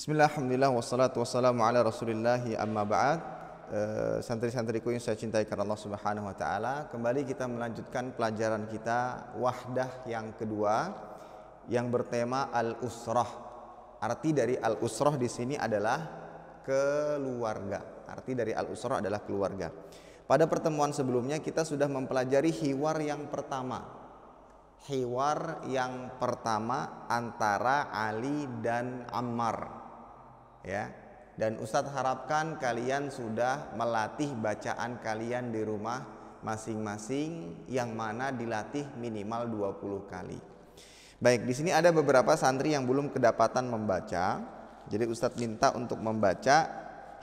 Bismillah, alhamdulillah, wassalatu wassalamu ala rasulillahi amma ba'd. Santri-santriku yang saya cintai karena Allah subhanahu wa ta'ala, kembali kita melanjutkan pelajaran kita wahdah yang kedua yang bertema al-usrah. Arti dari al-usrah di sini adalah keluarga. Arti dari al-usrah adalah keluarga. Pada pertemuan sebelumnya kita sudah mempelajari hiwar yang pertama. Hiwar yang pertama antara Ali dan Ammar. Ya, dan Ustadz harapkan kalian sudah melatih bacaan kalian di rumah masing-masing, yang mana dilatih minimal 20 kali. Baik, di sini ada beberapa santri yang belum kedapatan membaca. Jadi Ustadz minta untuk membaca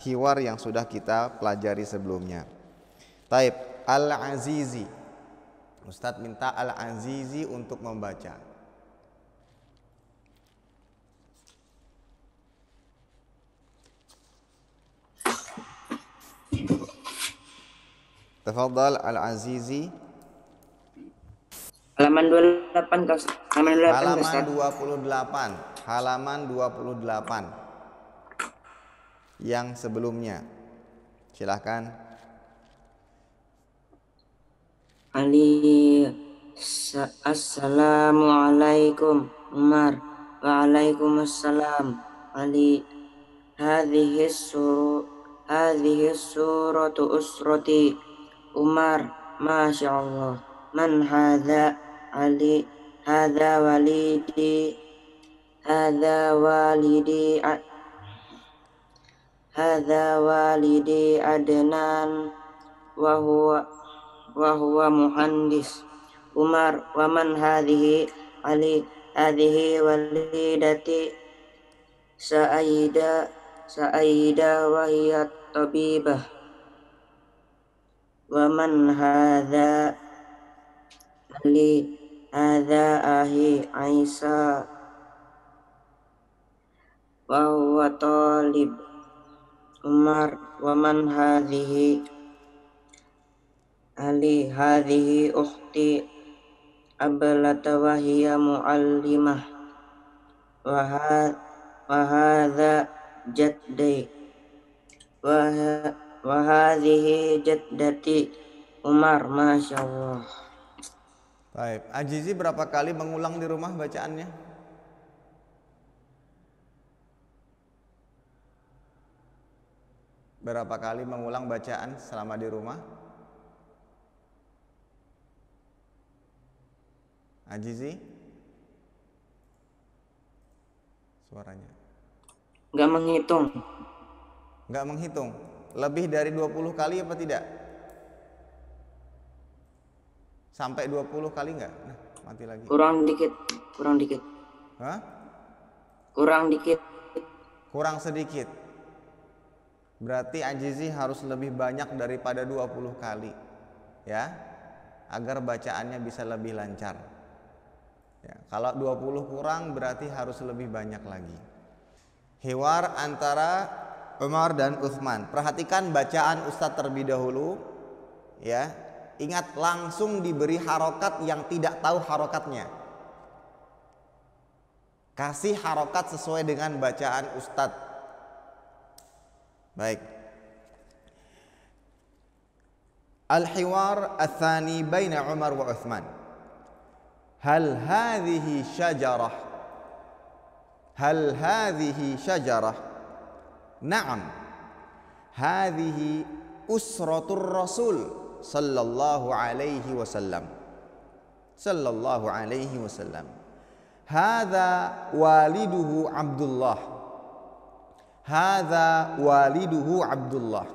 hiwar yang sudah kita pelajari sebelumnya. Taib, Al-Azizi. Ustadz minta Al-Azizi untuk membaca. Tafadhal Al-Azizi. Halaman 28 Kak. Halaman 28. Halaman 28. Yang sebelumnya. Silahkan. Ali. Assalamualaikum Umar. Waalaikumsalam Ali. Hadhihi suratu usrati Umar. Masya Allah. Man hadha Ali. Hadha walidi. Hadha walidi Adnan. Wahuwa muhandis. Umar. Waman hadhihi Ali. Hadhihi walidati Sa'ida wahiyat tabibah. Waman hadha Ali. Hadha ahi Aisyah wa huwa talib. Umar. Waman hadhihi Ali. Hadhihi ukhti ablata wa hiya muallimah. Wa hadha jaddi wa hadhihi jaddati. Umar. Masya Allah. Baik, Azizi berapa kali mengulang di rumah bacaannya? Berapa kali mengulang bacaan selama di rumah? Azizi? Suaranya Enggak menghitung. Enggak menghitung. Lebih dari 20 kali apa tidak? Sampai 20 kali enggak? Nah, mati lagi. Kurang dikit. Hah? Kurang dikit. Kurang sedikit. Berarti Azizi harus lebih banyak daripada 20 kali. Ya. Agar bacaannya bisa lebih lancar. Ya, kalau 20 kurang berarti harus lebih banyak lagi. Hiwar antara Umar dan Utsman. Perhatikan bacaan Ustadz terlebih dahulu. Ya, ingat langsung diberi harokat yang tidak tahu harokatnya. Kasih harokat sesuai dengan bacaan Ustadz. Baik. Al-hiwar ats-tsani baina Umar wa Utsman. Hal hadhihi syajarah? Hal hadhihi syajarah? Naam. Hadhihi usratur Rasul sallallahu alaihi wasallam. Sallallahu alaihi wasallam. Hadza waliduhu Abdullah. Hadza waliduhu Abdullah.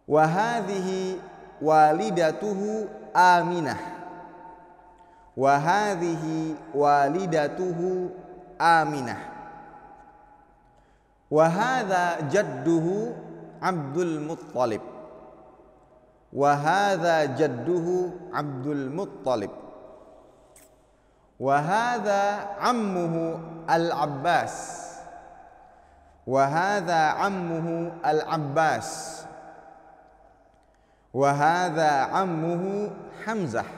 Wa hadhihi walidatuhu Aminah. Wa hadhihi walidatuhu Aminah. Wa hadza jadduhu Abdul Muttalib. Wa hadza jadduhu Abdul Muttalib. Wa hadza ammuhu Al-Abbas. Wa hadza ammuhu Al-Abbas. Wa hadza ammuhu Hamzah.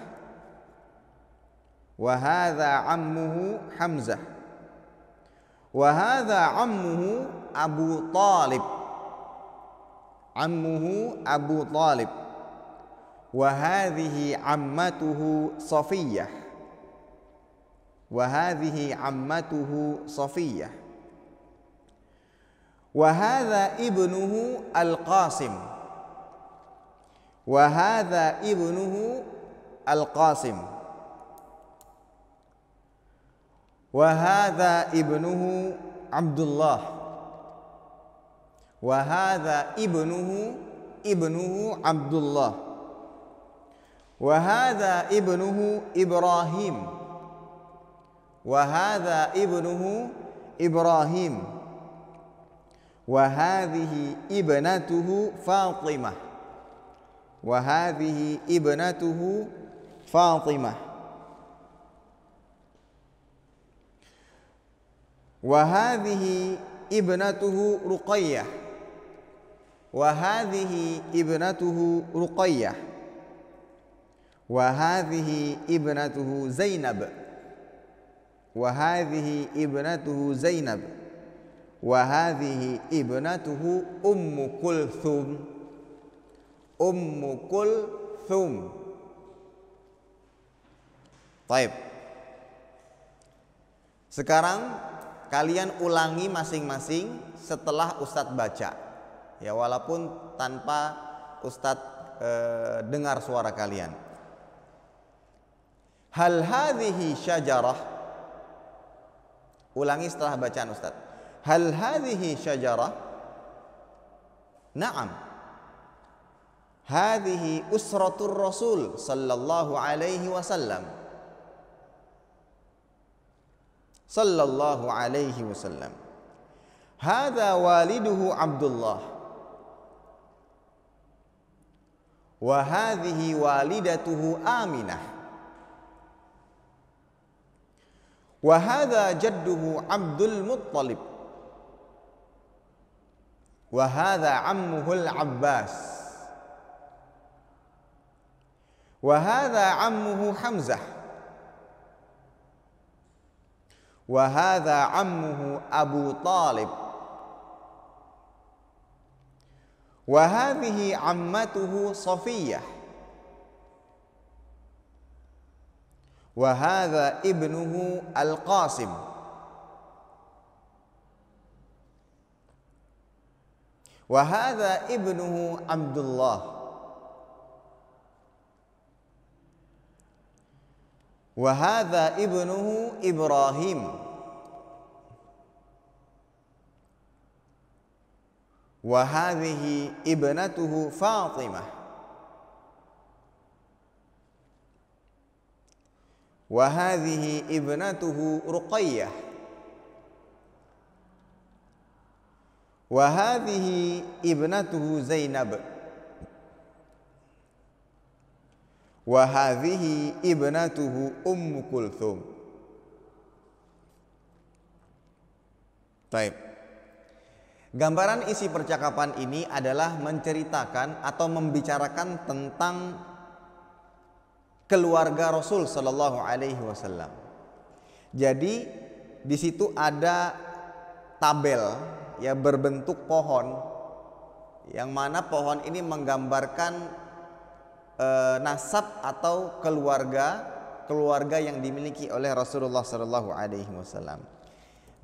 Wa hadza ammuhu Hamzah. Wa hadza ammuhu Abu Talib. Ammuhu Abu Talib. Wa hadhihi ammatuhu Safiyyah. Wa hadhihi ammatuhu Safiyyah. Wa hadza ibnuhu Al-Qasim. Wa hadza ibnuhu Al-Qasim. Wa hadza ibnuhu Abdullah. Wa hadza ibnuhu Abdullah. Wa hadza ibnuhu Ibrahim. Wa hadza ibnuhu Ibrahim. Wa hadhihi ibnatuhu Fatimah. Wa hadhihi ibnatuhu Fatimah. Wa hadhihi ibnatuhu Ruqayyah. Wa hadhihi ibnatuhu Ruqayyah. Wa hadhihi ibnatuhu Zainab. Wa hadhihi ibnatuhu Zainab. Wa hadhihi ibnatuhu Ummu Kulthum. Ummu Kulthum. Baik. Sekarang kalian ulangi masing-masing setelah Ustadz baca. Ya, walaupun tanpa Ustadz dengar suara kalian. Hal hadhihi syajarah. Ulangi setelah bacaan Ustadz. Hal hadhihi syajarah? Naam. Hadhihi usratur Rasul sallallahu alaihi wasallam. Sallallahu alaihi wasallam. Hadza waliduhu Abdullah. Wa hadhihi walidatuhu Aminah. Wa hadza jadduhu Abdul Muttalib. Wa hadza ammuhu Al-Abbas. Wa hadza ammuhu Hamzah. Wa hadza ammuhu Abu Talib. Wa hadhihi ammatuhu Safiyyah. Wa hadza ibnuhu Al-Qasim. Wa hadza ibnuhu Abdullah. Wa hadza ibnuhu Ibrahim. Wa hadhihi ibnatuhu Fatimah. Wa hadhihi ibnatuhu Ruqayyah. Wa hadhihi ibnatuhu Zainab. Wa hadhihi ibnatuhu Ummu Kulthum. Baik. Gambaran isi percakapan ini adalah menceritakan atau membicarakan tentang keluarga Rasul Sallallahu Alaihi Wasallam. Jadi di situ ada tabel ya berbentuk pohon, yang mana pohon ini menggambarkan nasab atau keluarga yang dimiliki oleh Rasulullah Sallallahu Alaihi Wasallam.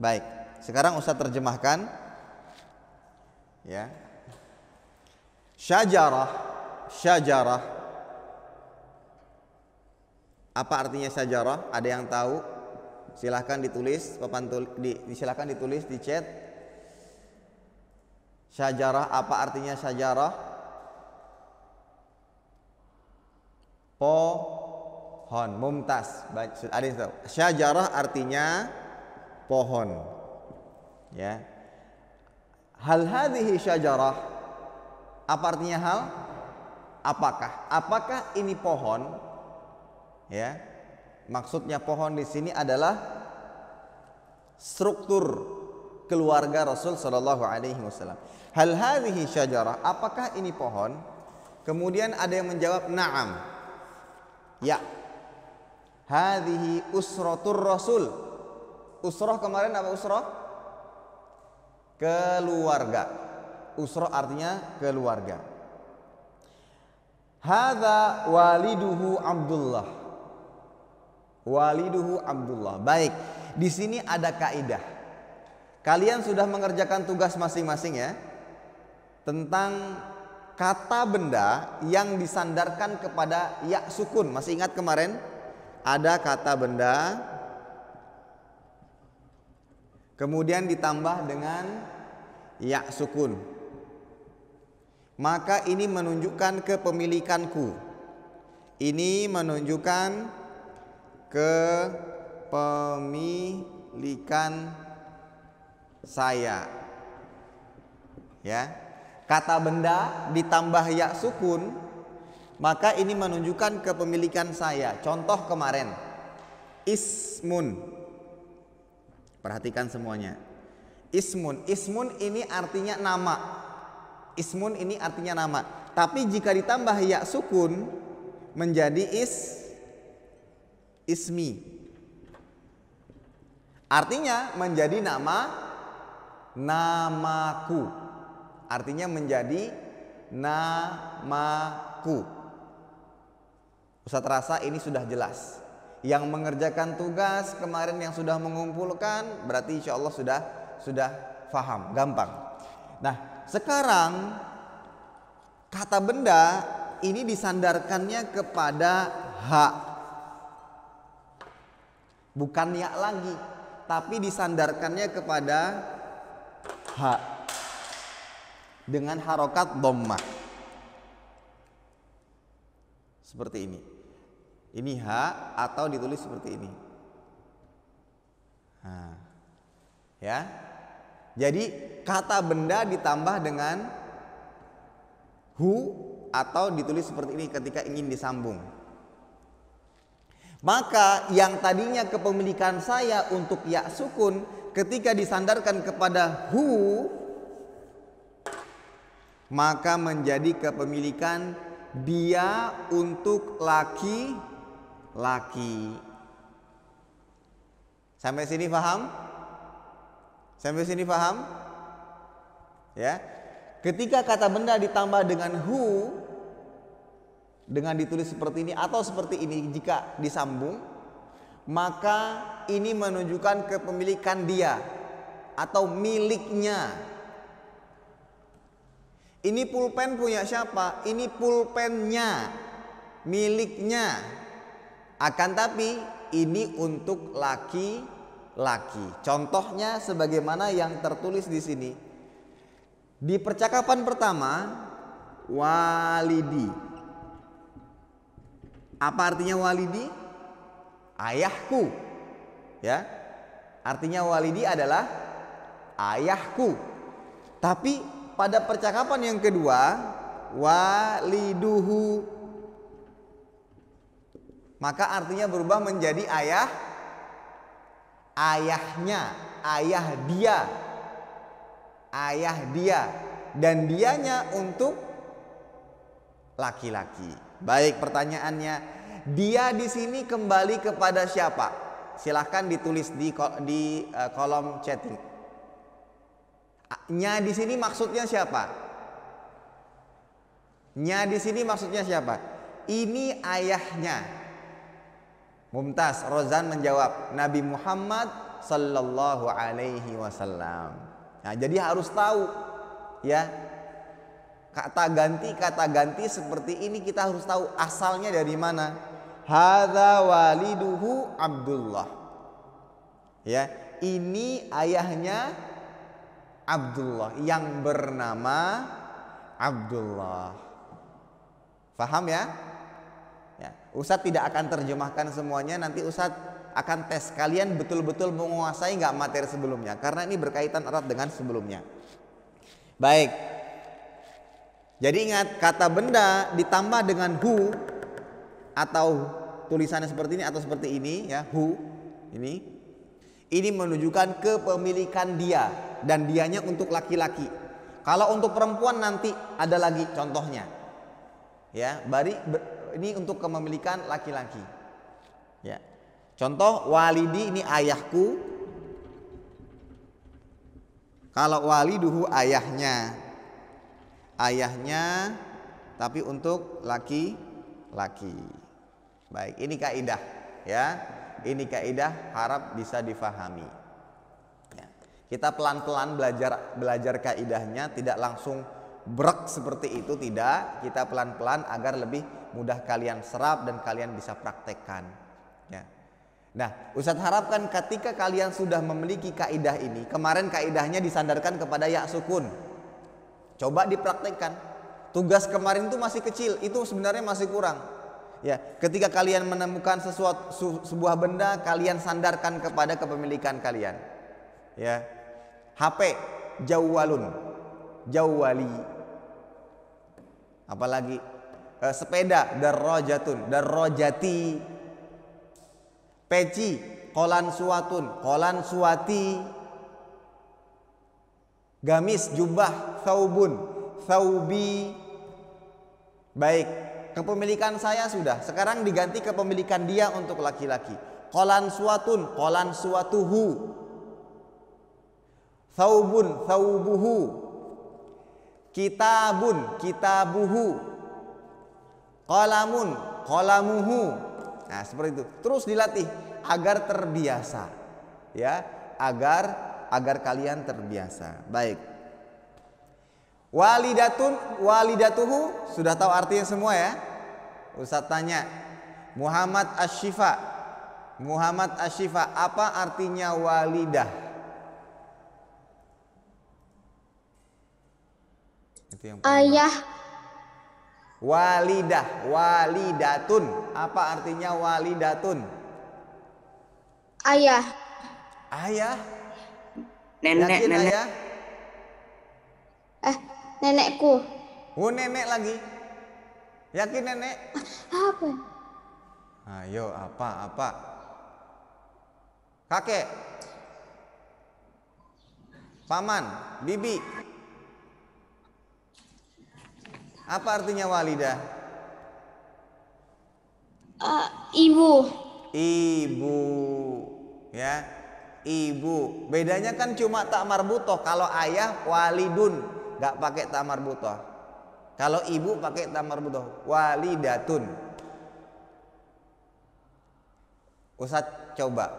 Baik, sekarang Ustaz terjemahkan. Ya, syajarah. Apa artinya syajarah? Ada yang tahu? Silahkan ditulis, silahkan ditulis di chat. Syajarah, apa artinya syajarah? Pohon. Mumtaz. Ada yang tahu? Syajarah artinya pohon. Ya. Hal hadhihi syajarah. Apa artinya hal? Apakah? Apakah ini pohon? Ya. Maksudnya pohon di sini adalah struktur keluarga Rasul sallallahu alaihi wasallam. Hal hadhihi syajarah? Apakah ini pohon? Kemudian ada yang menjawab na'am. Ya. Hadhihi usratur Rasul. Usrah kemarin apa usrah? keluarga. Usra artinya keluarga. Hadza waliduhu Abdullah. Waliduhu Abdullah. Baik, di sini ada kaidah. Kalian sudah mengerjakan tugas masing-masing ya, tentang kata benda yang disandarkan kepada ya sukun. Masih ingat kemarin ada kata benda kemudian ditambah dengan ya sukun, maka ini menunjukkan kepemilikanku. Ini menunjukkan kepemilikan saya. Ya. Kata benda ditambah ya sukun, maka ini menunjukkan kepemilikan saya. Contoh kemarin, ismun. Perhatikan semuanya. Ismun, ismun ini artinya nama. Ismun ini artinya nama. Tapi jika ditambah ya sukun menjadi ismi. Artinya menjadi namaku. Artinya menjadi namaku. Ustaz rasa ini sudah jelas. Yang mengerjakan tugas kemarin yang sudah mengumpulkan berarti insya Allah sudah faham, gampang. Nah, sekarang kata benda ini disandarkannya kepada ha. Bukan ya lagi, tapi disandarkannya kepada ha dengan harokat dhammah. Seperti ini. Ini ha atau ditulis seperti ini. Nah, ya. Jadi kata benda ditambah dengan hu atau ditulis seperti ini ketika ingin disambung. Maka yang tadinya kepemilikan saya untuk ya sukun ketika disandarkan kepada hu, maka menjadi kepemilikan dia untuk laki-laki. Sampai sini paham? Sampai sini paham? Ya. Ketika kata benda ditambah dengan hu, dengan ditulis seperti ini atau seperti ini jika disambung, maka ini menunjukkan kepemilikan dia atau miliknya. Ini pulpen punya siapa? Ini pulpennya, miliknya. Akan tapi ini untuk laki-laki. Contohnya sebagaimana yang tertulis di sini. Di percakapan pertama, walidi. Apa artinya walidi? Ayahku. Ya. Artinya walidi adalah ayahku. Tapi pada percakapan yang kedua, waliduhu, maka artinya berubah menjadi ayahnya, ayah dia, dan dianya untuk laki-laki. Baik, pertanyaannya, dia di sini kembali kepada siapa? Silahkan ditulis di kolom chatting. Nya di sini maksudnya siapa? Nya di sini maksudnya siapa? Ini ayahnya. Mumtaz, Rozan menjawab, Nabi Muhammad sallallahu alaihi wasallam. Nah, jadi harus tahu ya. Kata ganti seperti ini kita harus tahu asalnya dari mana. Hadza waliduhu Abdullah. Ya, ini ayahnya Abdullah yang bernama Abdullah. Paham ya? Ya, Ustadz tidak akan terjemahkan semuanya. Nanti Ustadz akan tes kalian betul-betul menguasai nggak materi sebelumnya, karena ini berkaitan erat dengan sebelumnya. Baik. Jadi ingat, kata benda ditambah dengan hu atau tulisannya seperti ini atau seperti ini ya, hu ini menunjukkan kepemilikan dia dan dianya untuk laki-laki. Kalau untuk perempuan nanti ada lagi contohnya. Ya, ini untuk kepemilikan laki-laki. Ya. Contoh walidi ini ayahku. Kalau waliduhu ayahnya. Ayahnya tapi untuk laki-laki. Baik, ini kaidah ya. Ini kaidah harap bisa difahami. Ya. Kita pelan-pelan belajar kaidahnya, tidak langsung brek seperti itu, tidak. Kita pelan-pelan agar lebih mudah kalian serap dan kalian bisa praktekkan. Ya. Nah, Ustadz harapkan ketika kalian sudah memiliki kaidah ini, kemarin kaidahnya disandarkan kepada ya sukun. Coba dipraktekkan. Tugas kemarin itu masih kecil, itu sebenarnya masih kurang. Ya, ketika kalian menemukan sebuah benda, kalian sandarkan kepada kepemilikan kalian. Ya. HP jawwalun, jawwali. Apalagi sepeda darrajatun, darrajati. Peci kolan suwatun, kolan suwati. Gamis jubah thaubun, thaubi. Baik, kepemilikan saya sudah, sekarang diganti kepemilikan dia untuk laki-laki. Kolan suwatun, kolan suwatuhu. Thaubun, thaubuhu. Kitabun, kitabuhu. Qalamun, qalamuhu. Nah, seperti itu. Terus dilatih agar terbiasa. Ya, agar kalian terbiasa. Baik. Walidatun, walidatuhu, sudah tahu artinya semua ya? Ustaz tanya. Muhammad Asy-Syifa. Muhammad Asy-Syifa, apa artinya walidah? Itu yang Ayah. Walidah, walidatun. Apa artinya walidatun? Ayah. Ayah. Nenek, Yakin nenek. ayah? Nenekku. Oh, nenek lagi. Yakin nenek? Apa? Ayo, apa? Kakek. Paman, bibi. Apa artinya walidah? Ibu. Ibu, ya, ibu. Bedanya kan cuma tak marbutoh. Kalau ayah walidun, nggak pakai tak marbutoh. Kalau ibu pakai tak marbutoh, walidatun. Ustadz coba.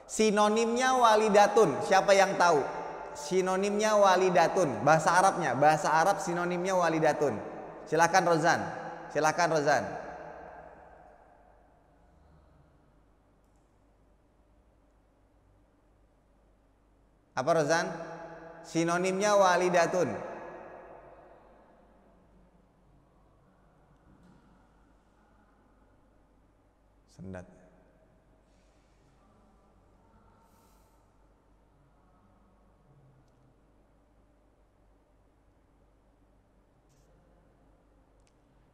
Sinonimnya walidatun, siapa yang tahu? Sinonimnya walidatun, bahasa Arabnya, bahasa Arab sinonimnya walidatun. Silakan Rozan, silakan Rozan. Apa Rozan? Sinonimnya walidatun. Sendat.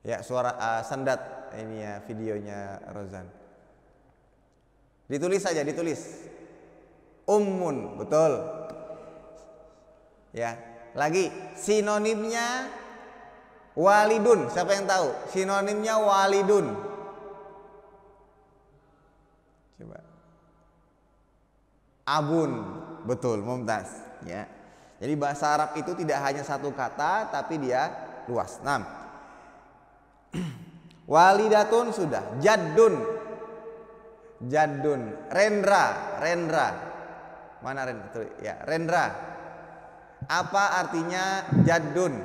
Ya, suara sendat ini ya videonya Rozan. Ditulis saja, ditulis. Ummun, betul. Ya, lagi sinonimnya walidun. Siapa yang tahu? Sinonimnya walidun. Coba. Abun, betul, mumtaz. Ya. Jadi bahasa Arab itu tidak hanya satu kata, tapi dia luas. 6. Walidatun sudah. Jaddun, jaddun. Rendra, rendra. Mana rendra? Ya, rendra. Apa artinya jaddun?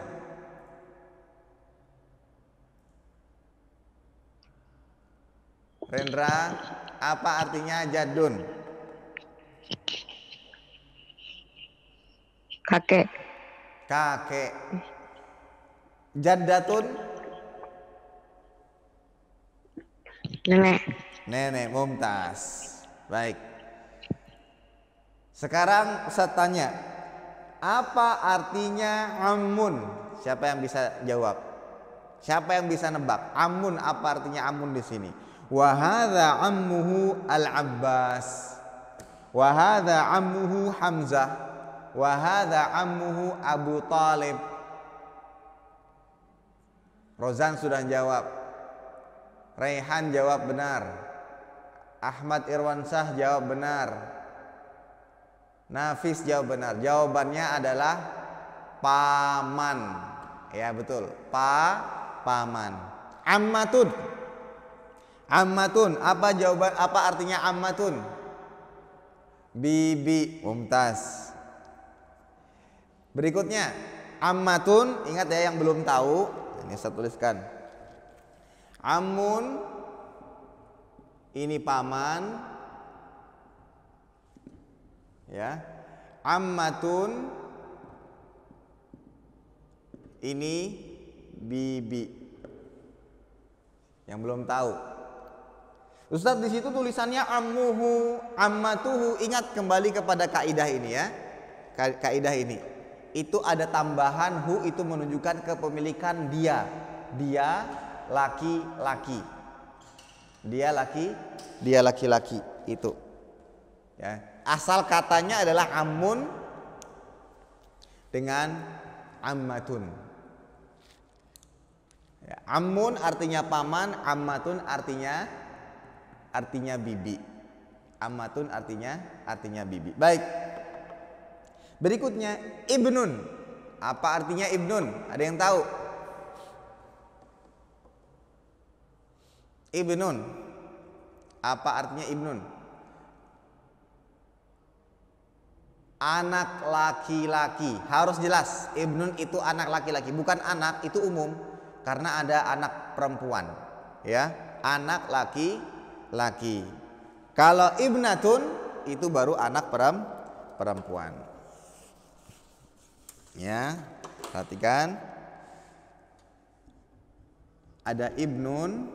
Rendra, apa artinya jaddun? Kakek. Kakek. Jaddatun? Nenek. Nenek, mumtaz. Baik. Sekarang Ustaz tanya, apa artinya amun? Siapa yang bisa jawab? Siapa yang bisa nebak? Amun, apa artinya amun di sini? Wa hadza ammuhu Al-Abbas. Wa hadza ammuhu Hamzah. Wa hadza ammuhu Abu Talib. Rozan sudah jawab. Raihan jawab benar. Ahmad Irwansyah jawab benar. Nafis jawab benar. Jawabannya adalah paman. Ya betul. Paman. Ammatun. Ammatun. Apa jawaban? Apa artinya ammatun? Bibi. Mumtaz. Berikutnya ammatun. Ingat ya yang belum tahu. Ini saya tuliskan. Amun. Ini paman. Ya, ammatun ini bibi. Yang belum tahu, Ustadz di situ tulisannya ammuhu, ammatuhu. Ingat kembali kepada kaidah ini ya, kaidah ini. Itu ada tambahan hu, itu menunjukkan kepemilikan dia. Dia laki-laki. Dia laki-laki itu. Ya. Asal katanya adalah ammun dengan ammatun. Ya, ammun artinya paman, ammatun artinya bibi. Ammatun artinya bibi. Baik. Berikutnya ibnun. Apa artinya ibnun? Ada yang tahu? Ibnun. Apa artinya ibnun? Anak laki-laki. Harus jelas, ibnun itu anak laki-laki, bukan anak, itu umum karena ada anak perempuan. Ya, anak laki-laki. Kalau ibnatun itu baru anak perempuan. Ya, perhatikan. Ada ibnun,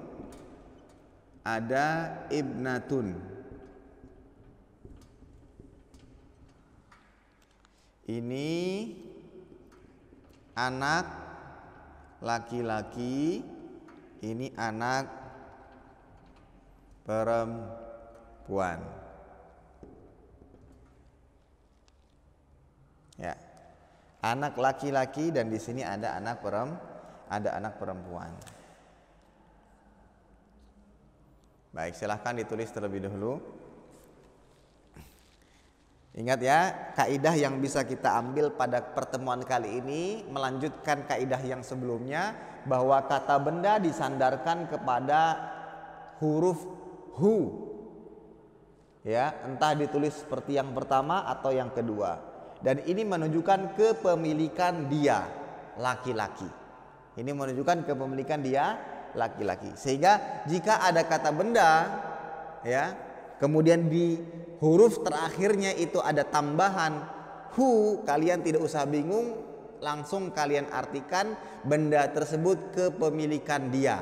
ada ibnatun. Ini anak laki-laki, ini anak perempuan. Ya, anak laki-laki dan di sini ada anak perempuan. Baik, silahkan ditulis terlebih dahulu. Ingat ya, kaidah yang bisa kita ambil pada pertemuan kali ini melanjutkan kaidah yang sebelumnya, bahwa kata benda disandarkan kepada huruf hu. Ya, entah ditulis seperti yang pertama atau yang kedua. Dan ini menunjukkan kepemilikan dia, laki-laki. Ini menunjukkan kepemilikan dia, laki-laki. Sehingga jika ada kata benda, ya, kemudian di huruf terakhirnya itu ada tambahan hu, kalian tidak usah bingung, langsung kalian artikan benda tersebut kepemilikan dia.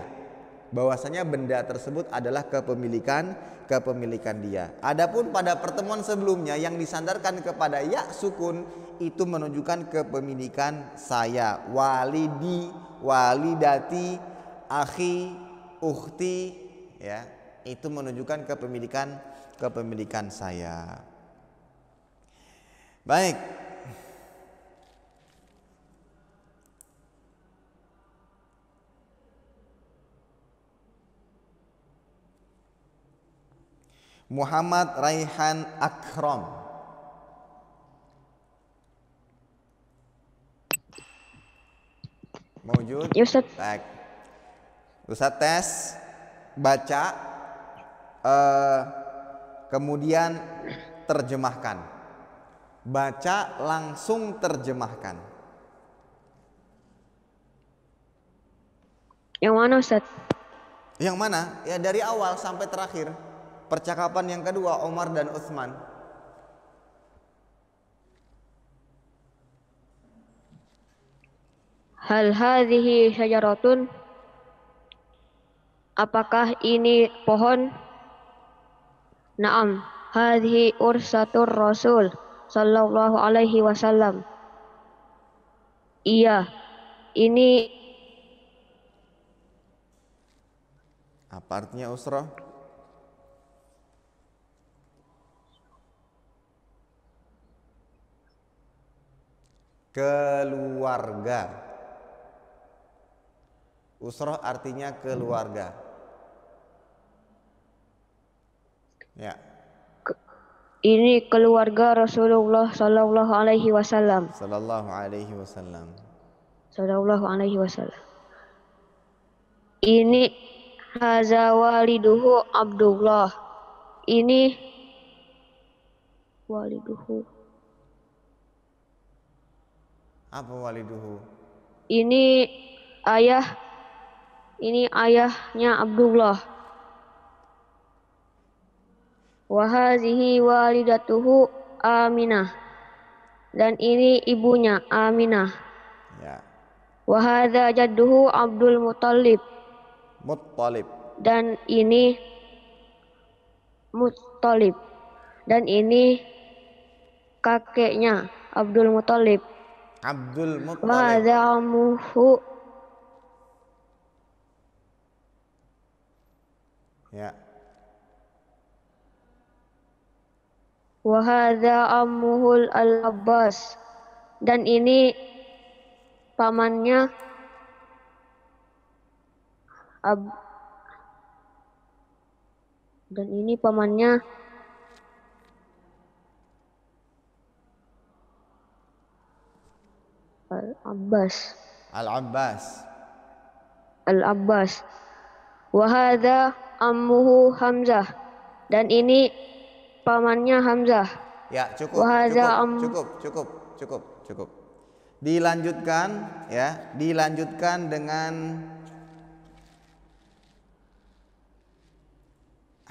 Bahwasanya benda tersebut adalah kepemilikan dia. Adapun pada pertemuan sebelumnya yang disandarkan kepada ya sukun itu menunjukkan kepemilikan saya, walidi, walidati, akhi, ukhti, ya. Itu menunjukkan kepemilikan saya. Baik. Muhammad Raihan Akram. Mawjud? Ya Ustaz. Baik. Ustaz tes, baca, kemudian terjemahkan. Baca langsung terjemahkan. Yang mana Ustaz? Yang mana? Ya dari awal sampai terakhir. Percakapan yang kedua Umar dan Utsman. Hal hadhihi syajaratun? Apakah ini pohon? Naam, hadhihi ursatur Rasul sallallahu alaihi wasallam. Iya, ini Apa artinya usrah? Keluarga. Usrah artinya keluarga. Ya. ini keluarga Rasulullah Sallallahu Alaihi Wasallam. Sallallahu alaihi wasallam. Sallallahu Alaihi Wasallam. Ini haza waliduhu Abdullah. Ini waliduhu. Apa waliduhu? Ini ayahnya Abdullah. Wa hazihi walidatuhu Aminah. Dan ini ibunya Aminah. Ya. Wa hadza jadduhu Abdul Muttalib. Muttalib. Dan ini Muttalib. Dan ini kakeknya Abdul Muttalib. Abdul Wa Muttalib. hadza ammuhu. Ya. Wa hadza ammuhul al-Abbas. Dan ini pamannya dan ini pamannya Al-Abbas. Al-Abbas. Al-Abbas. Wa hadza ammuhu Hamzah. Dan ini pamannya Hamzah. Ya, cukup, Wahada cukup. Dilanjutkan ya, dilanjutkan dengan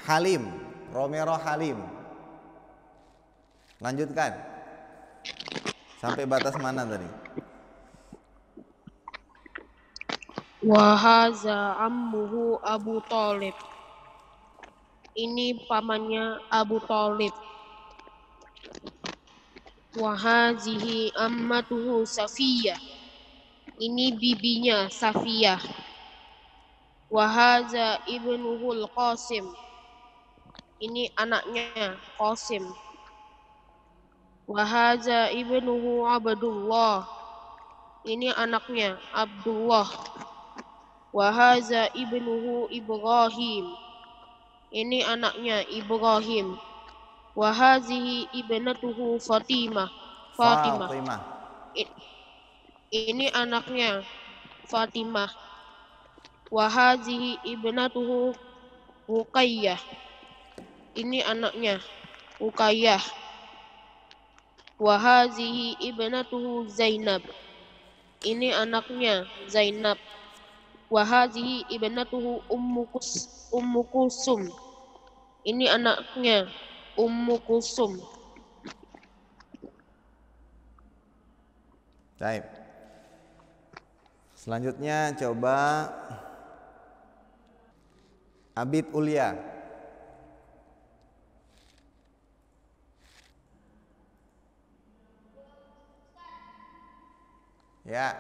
Halim, Romero Halim. Lanjutkan. Sampai batas mana tadi? Wa haza ammuhu Abu Thalib. Ini pamannya Abu Thalib. Wa hazihi ammatuhu Safiyah. Ini bibinya Safiyah. Wa haza ibnuhul Qasim. Ini anaknya Qasim. Wa haza ibnuhu Abdullah. Ini anaknya Abdullah. Wa haza ibnuhu Ibrahim. Ini anaknya Ibrahim. Wa hazihi ibnatuhu Fatimah. Ini anaknya Fatimah. Wa hazihi ibnatuhu Ruqayyah. Ini anaknya Ruqayyah. Wa hazihi ibnatuhu Zainab. Ini anaknya Zainab. Wa hazihi ibnatuhu Ummu Kulsum. Ini anaknya Ummu Kulsum. Baik. Selanjutnya coba Abid Ulia. Ya,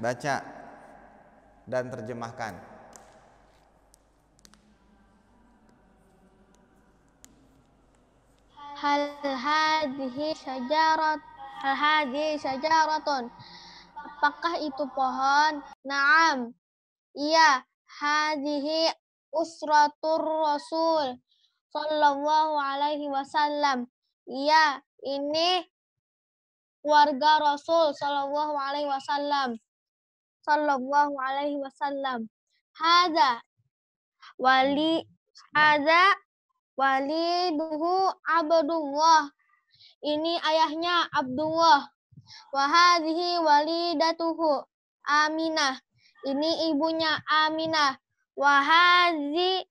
baca dan terjemahkan. Hal hadhihi syajaratun. Apakah itu pohon? Naam. Iya, hadhihi usratur Rasul sallallahu alaihi wasallam. Iya, ini keluarga Rasul sallallahu alaihi wasallam. Sallallahu alaihi wasallam. Hadza waliduhu Abdullah. Ini ayahnya Abdullah. Wa hadhihi walidatuhu Aminah. Ini ibunya Aminah. Wa hadza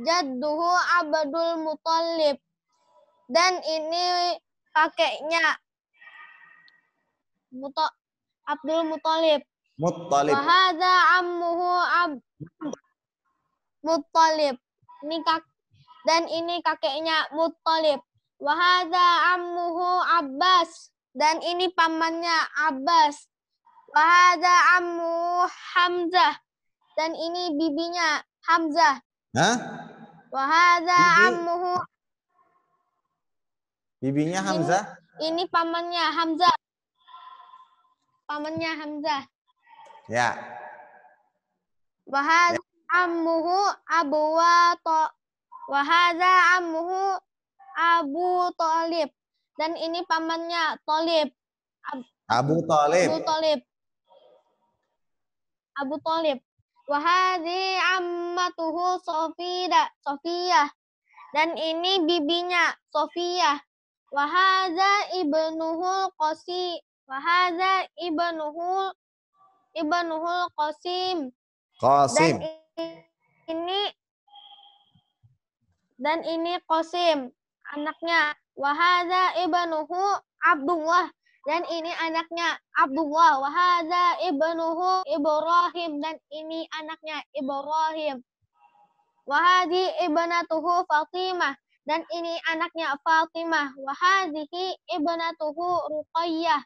jadduhu Abdul Muttalib. Dan ini kakeknya Abdul Muttalib. Wa hadza ammuhu Muttalib. Dan ini kakeknya Muttalib. Wa hadza ammuhu Abbas. Dan ini pamannya Abbas. Wa hadza ammu Hamzah. Dan ini bibinya Hamzah. Hah? Wa hadza ammuhu. Bibinya Hamzah? Ini pamannya Hamzah. Pamannya Hamzah. Ya. Wa hadza ammuhu Abu Wa hadza ammuhu Abu Thalib. Dan ini pamannya Thalib. Abu Thalib. Abu Thalib. Abu Thalib. Wa hadzi ammatuhu Sofiyah. Dan ini bibinya Sofiyah. Wa hadza ibnuhul Qasim. Wa hadza ibnuhul Qasim. Qasim. Dan ini Qasim, anaknya. Wa hadza ibnuhu Abdullah. Dan ini anaknya Abdullah. Wa hadza ibnuhu Ibrahim. Dan ini anaknya Ibrahim. Wa hadhi ibnatuhu Fatimah. Dan ini anaknya Fatimah. Wa hadhihi ibnatuhu Ruqayyah.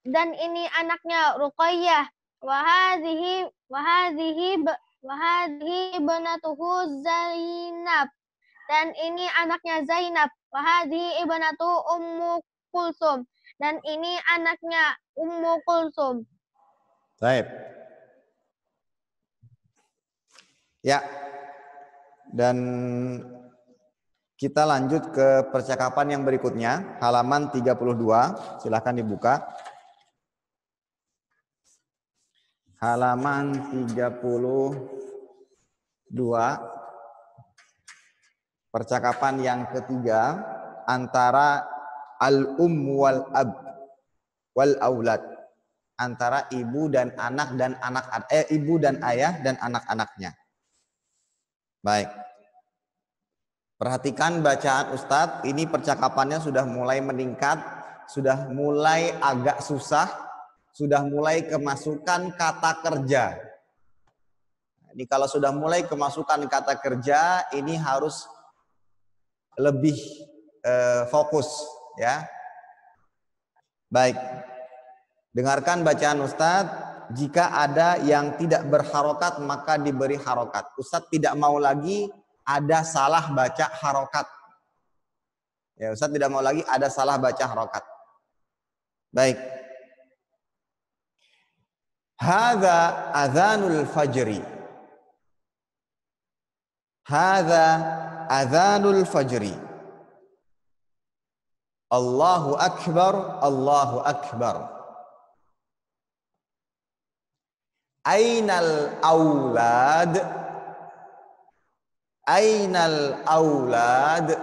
Dan ini anaknya Ruqayyah. Wa hadhihi ibnatuhu Zainab. Dan ini anaknya Zainab. Wa hadhihi ibnatu Ummu Kulsum. Dan ini anaknya Ummu Kulsum. Baik. Ya. Dan kita lanjut ke percakapan yang berikutnya, halaman 32. Silahkan dibuka. Halaman 32. Percakapan yang ketiga antara al-um wal ab wal aulad, antara ibu dan anak dan ibu dan ayah dan anak-anaknya. Baik. Perhatikan bacaan Ustadz, ini percakapannya sudah mulai meningkat, sudah mulai agak susah, sudah mulai kemasukan kata kerja. Ini kalau sudah mulai kemasukan kata kerja, ini harus lebih fokus, ya. Baik. Dengarkan bacaan Ustadz. Jika ada yang tidak berharokat maka diberi harokat. Ustadz tidak mau lagi ada salah baca harokat. Ya, Ustadz tidak mau lagi ada salah baca harokat. Baik. Hadza adzanul fajri. Hadza adzanul fajri. Allahu akbar, Allahu akbar. Ainal aulad. Ainal aulad.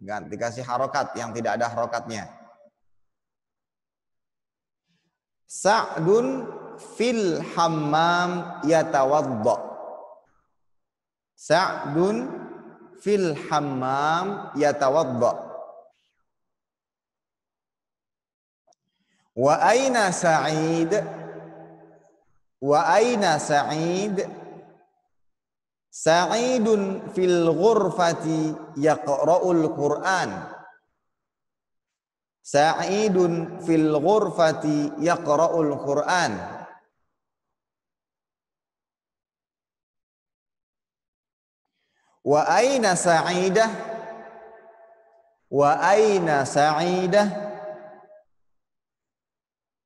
Ganti, dikasih harokat yang tidak ada harokatnya. Sa'dun fil hammam yatawadda. Sa'dun fil hammam yatawadda. Wa aina Sa'id? Wa aina Sa'id? Sa'idun fil ghurfati yaqra'ul Qur'an. Sa'idun fil ghurfati yaqra'ul Qur'an. Wa aina Sa'idah? Wa aina Sa'idah?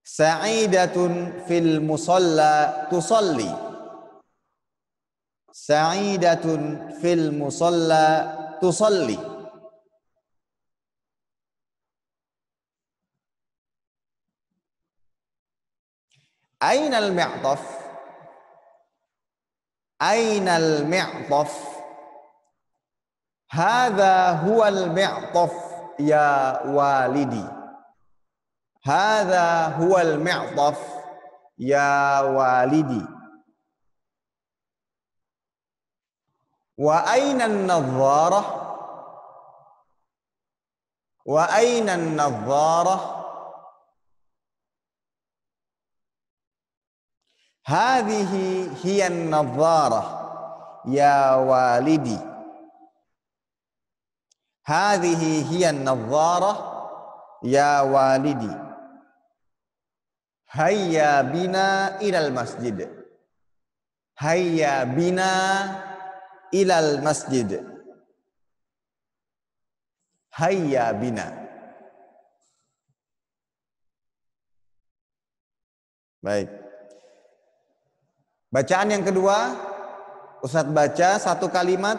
Sa'idatun fil musalla tusalli. Sa'idatun fil musalla tusalli. Ainal mi'taf? Ainal mi'taf? Hadza huwal mi'taf ya walidi. Hadza huwal mi'taf ya walidi. Wa aina an-nadharah? Wa aina an-nadharah? Hadhihi hiya an-nadharah ya walidi. Hadhihi hiya an-nadharah ya walidi. Hayya bina ilal masjid. Hayya bina ilal masjid. Hayya bina. Baik. Bacaan yang kedua, Ustadz baca satu kalimat,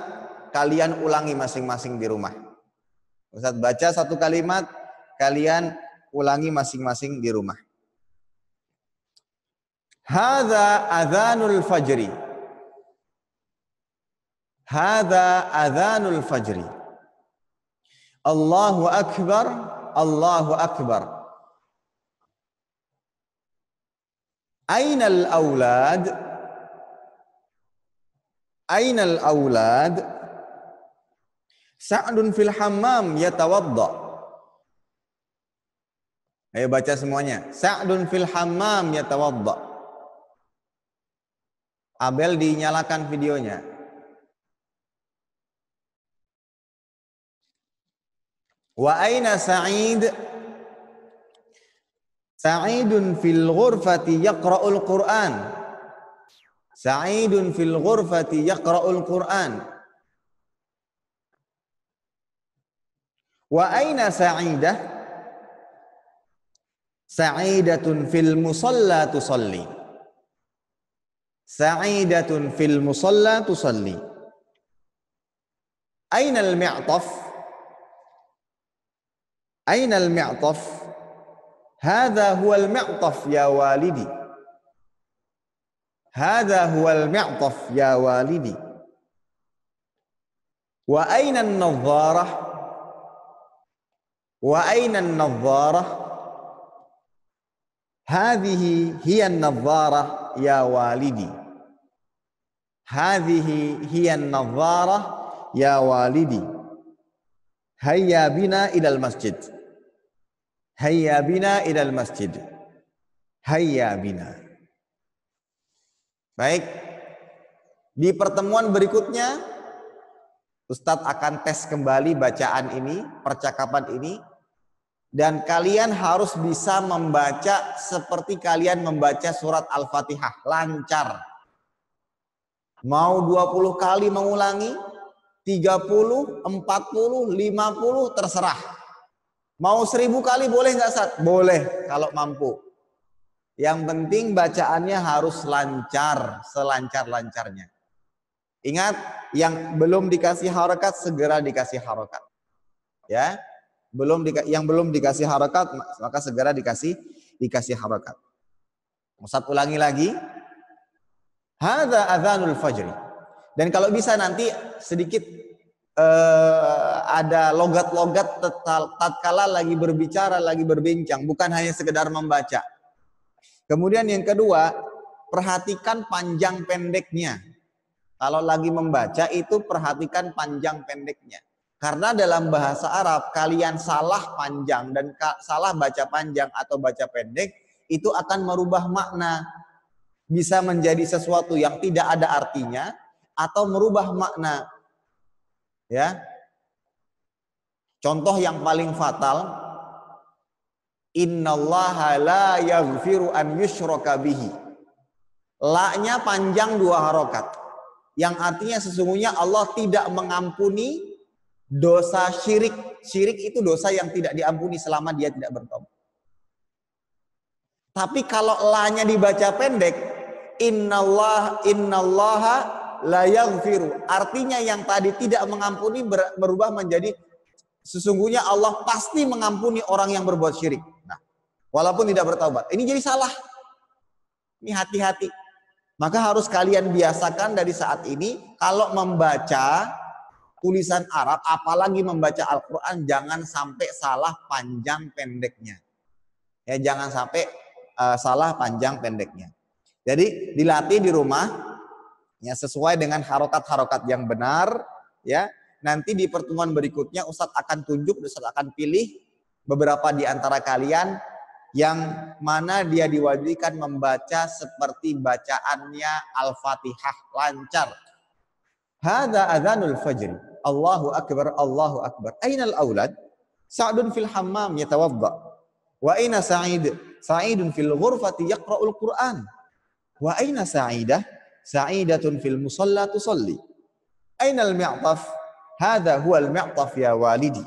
kalian ulangi masing-masing di rumah. Ustadz baca satu kalimat, kalian ulangi masing-masing di rumah. Hadza adzanul fajri. Hadza adzanul fajri. Allahu akbar, Allahu akbar. Ainal aulad? Ainal aulad? Sa'dun fil hammam yatawadda. Ayo baca semuanya. Sa'dun fil hammam yatawadda. Abel dinyalakan videonya. Wa aina Sa'id? Sa'idun fil ghurfati yaqra'ul Qur'an. Sa'idun fil ghurfati yaqra'ul Qur'an. Wa aina Sa'idah? Sa'idatun fil musalla tusalli. Sa'idatun fil musalla tusalli. Aina al-mi'taf? Aina al-mi'taf? Hadza huwal mi'taf ya walidi. Hadza huwal mi'taf ya walidi. Wa aina an-nadharah? Wa aina an-nadharah? Hadhihi hiya an-nadharah ya walidi. Hadhihi hiya an-nadharah ya walidi. Hayya bina ilal masjid. Hayya bina ilal masjid. Hayya bina. Baik. Di pertemuan berikutnya Ustadz akan tes kembali bacaan ini, percakapan ini, dan kalian harus bisa membaca seperti kalian membaca surat Al-Fatihah, lancar. Mau 20 kali mengulangi, 30, 40, 50 terserah. Mau 1000 kali boleh nggak Ustadz? Boleh kalau mampu. Yang penting bacaannya harus lancar, selancar-lancarnya. Ingat, yang belum dikasih harokat segera dikasih harokat. Ya, yang belum dikasih harokat maka segera dikasih harokat. Ustadz ulangi lagi. Hadza adzanul fajri. Dan kalau bisa nanti sedikit ada logat-logat tatkala lagi berbicara, lagi berbincang, bukan hanya sekedar membaca. Kemudian yang kedua, perhatikan panjang pendeknya. Kalau lagi membaca itu perhatikan panjang pendeknya. Karena dalam bahasa Arab kalian salah panjang dan salah baca panjang atau baca pendek itu akan merubah makna. Bisa menjadi sesuatu yang tidak ada artinya atau merubah makna. Ya. Contoh yang paling fatal, innallaha la yaghfiru an yushraka bihi. La-nya panjang 2 harokat. Yang artinya sesungguhnya Allah tidak mengampuni dosa syirik. Syirik itu dosa yang tidak diampuni selama dia tidak bertobat. Tapi kalau la-nya dibaca pendek, innallaha la yaghfiru. Artinya yang tadi tidak mengampuni berubah menjadi sesungguhnya Allah pasti mengampuni orang yang berbuat syirik. Nah, walaupun tidak bertaubat. Ini jadi salah. Ini hati-hati. Maka harus kalian biasakan dari saat ini kalau membaca tulisan Arab, apalagi membaca Al-Quran, jangan sampai salah panjang pendeknya. Ya, jangan sampai salah panjang pendeknya. Jadi dilatih di rumah, ya sesuai dengan harokat-harokat yang benar, ya. Nanti di pertemuan berikutnya Ustadz akan tunjuk, Ustadz akan pilih beberapa di antara kalian yang mana dia diwajibkan membaca seperti bacaannya Al-Fatihah lancar. Hadza adzanul fajr. Allahu akbar, Allahu akbar. Ainal aulad? Sa'dun fil hammam yatawadda. Wa aina Sa'id? Sa'idun fil ghurfati yaqra'ul Qur'an. Wa aina Sa'idah? Sa'idatun fil musalla tusalli. Ainal mi'taf? Hadza huwal mi'taf ya walidi.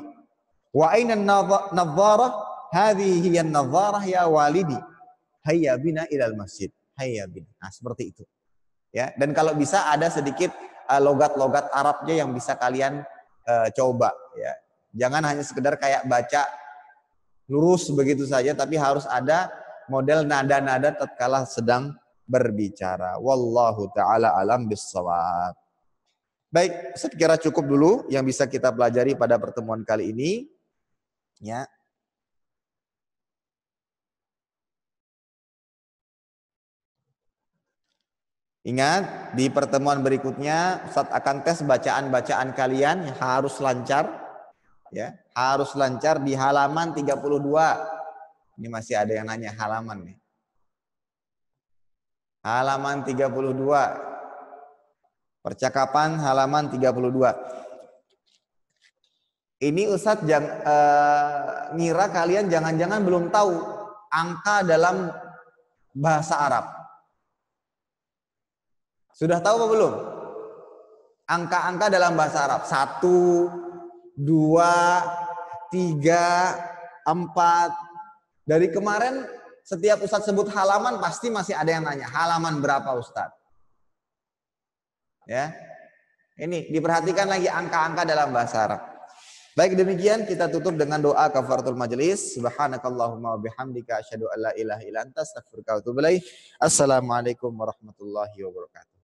Wa aina an-nadharah? Hadhihi hiya an-nadharah ya walidi. Hayya bina ilal masjid. Hayya bina. Nah, seperti itu. Ya, dan kalau bisa ada sedikit logat-logat Arabnya yang bisa kalian coba ya. Jangan hanya sekedar kayak baca lurus begitu saja, tapi harus ada model nada-nada tatkala sedang berbicara. Wallahu taala alam bissawab. Baik, saya kira cukup dulu yang bisa kita pelajari pada pertemuan kali ini. Ya. Ingat, di pertemuan berikutnya Ustadz akan tes bacaan-bacaan kalian yang harus lancar. Ya, harus lancar di halaman 32. Ini masih ada yang nanya halaman nih. Halaman 32. Percakapan halaman 32. Ini Ustadz ngira kalian jangan-jangan belum tahu angka dalam bahasa Arab. Sudah tahu apa belum? Angka-angka dalam bahasa Arab. 1, 2, 3, 4. Dari kemarin setiap Ustadz sebut halaman pasti masih ada yang nanya. Halaman berapa Ustadz? Ya, ini diperhatikan lagi angka-angka dalam bahasa Arab. Baik, demikian kita tutup dengan doa kafaratul majelis. Subhanakallahumma wa bihamdika asyhadu an la ilaha illa anta astaghfiruka wa atubu ilaik. Assalamualaikum warahmatullahi wabarakatuh.